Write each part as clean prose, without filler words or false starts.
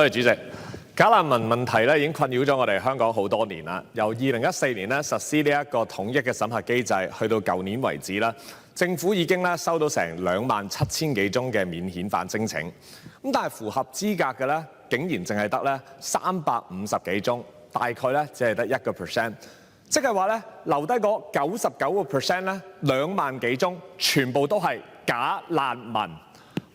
多謝主席。假難民問題咧已經困擾咗我哋香港好多年啦。由2014年咧實施呢一個統一嘅審核機制，去到舊年為止啦，政府已經咧收到成27000幾宗嘅免遣返申請。咁但係符合資格嘅咧，竟然淨係得咧350幾宗，大概咧只係得1%。即係話咧留低嗰99%咧2萬幾宗，全部都係假難民。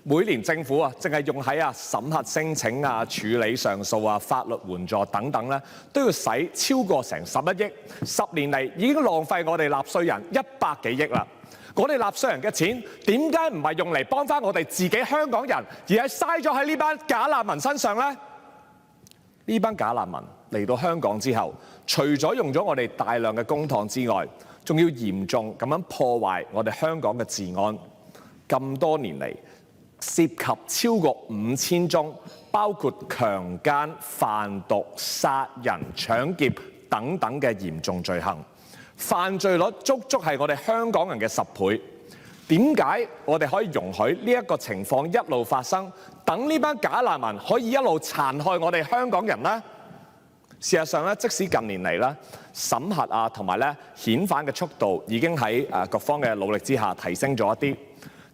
每年政府淨係用喺審核申請處理上訴法律援助等等咧，都要使超過成11億。10年嚟已經浪費我哋納稅人100幾億啦。我哋納稅人嘅錢點解唔係用嚟幫翻我哋自己香港人，而係嘥咗喺呢班假難民身上呢？呢班假難民嚟到香港之後，除咗用咗我哋大量嘅公帑之外，仲要嚴重咁樣破壞我哋香港嘅治安。咁多年嚟，涉及超過5000宗，包括強姦、販毒、殺人、搶劫等等嘅嚴重罪行，犯罪率足足係我哋香港人嘅10倍。點解我哋可以容許呢一個情況一路發生，等呢班假難民可以一路殘害我哋香港人呢？事實上咧，即使近年嚟咧審核同埋咧遣返嘅速度已經喺各方嘅努力之下提升咗一啲。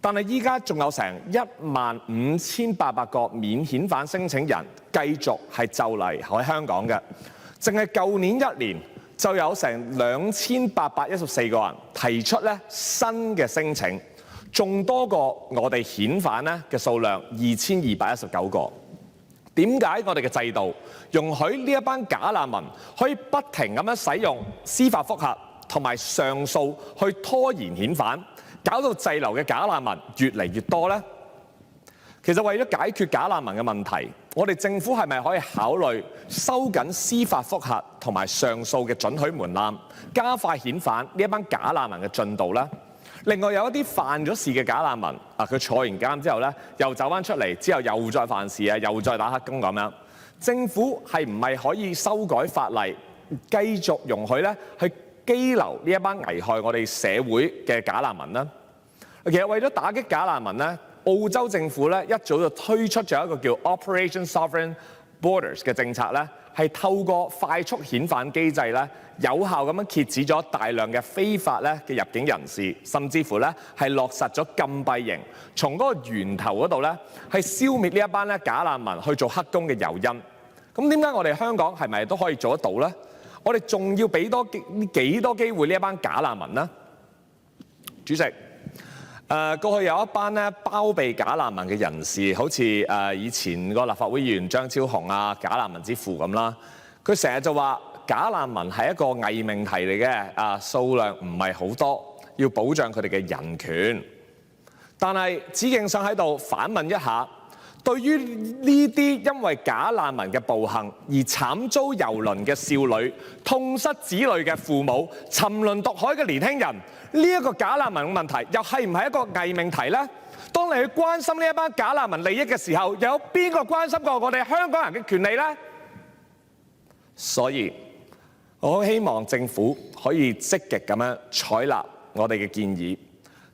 但係依家仲有成15800個免遣返申請人繼續係就嚟喺香港嘅，淨係舊年1年就有成2814個人提出咧新嘅申請，仲多過我哋遣返咧嘅數量2219個。點解我哋嘅制度容許呢一班假難民可以不停咁樣使用司法覆核同埋上訴去拖延遣返？搞到滯留嘅假難民越嚟越多呢？其實為咗解決假難民嘅問題，我哋政府係咪可以考慮收緊司法覆核同埋上訴嘅准許門檻，加快遣返呢一班假難民嘅進度呢？另外有一啲犯咗事嘅假難民，佢坐完監之後呢，又走翻出嚟，之後又再犯事又再打黑工咁樣，政府係唔係可以修改法例，繼續容許呢去羈留呢一班危害我哋社會嘅假難民呢？其實為咗打擊假難民呢，澳洲政府咧一早就推出咗一個叫 Operation Sovereign Borders 嘅政策咧，係透過快速遣返機制咧，有效咁樣遏止咗大量嘅非法咧嘅入境人士，甚至乎咧係落實咗禁閉營，從嗰個源頭嗰度咧係消滅呢一班咧假難民去做黑工嘅誘因。咁點解我哋香港係咪都可以做得到呢？我哋仲要俾多幾多機會呢一班假難民呢？主席。過去有一班咧包庇假難民嘅人士，好似以前個立法會議員張超雄假難民之父咁啦。佢成日就話假難民係一個偽命題嚟嘅，數量唔係好多，要保障佢哋嘅人權。但係子敬想喺度反問一下，對於呢啲因為假難民嘅暴行而慘遭蹂躪嘅少女、痛失子女嘅父母、沉淪毒海嘅年輕人，呢一個假難民嘅問題，又係唔係一個偽命題呢？當你去關心呢一班假難民利益嘅時候，有邊個關心過我哋香港人嘅權利呢？所以，我好希望政府可以積極咁樣採納我哋嘅建議，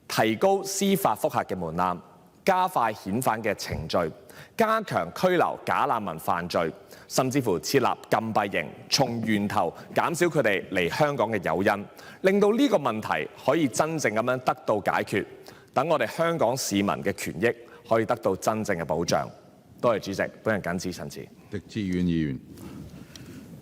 提高司法覆核嘅門檻，加快遣返嘅程序，加強拘留假難民犯罪，甚至乎設立禁閉營，從源頭減少佢哋嚟香港嘅誘因，令到呢個問題可以真正咁樣得到解決，等我哋香港市民嘅權益可以得到真正嘅保障。多謝主席，本人謹此陳辭。狄志遠議員。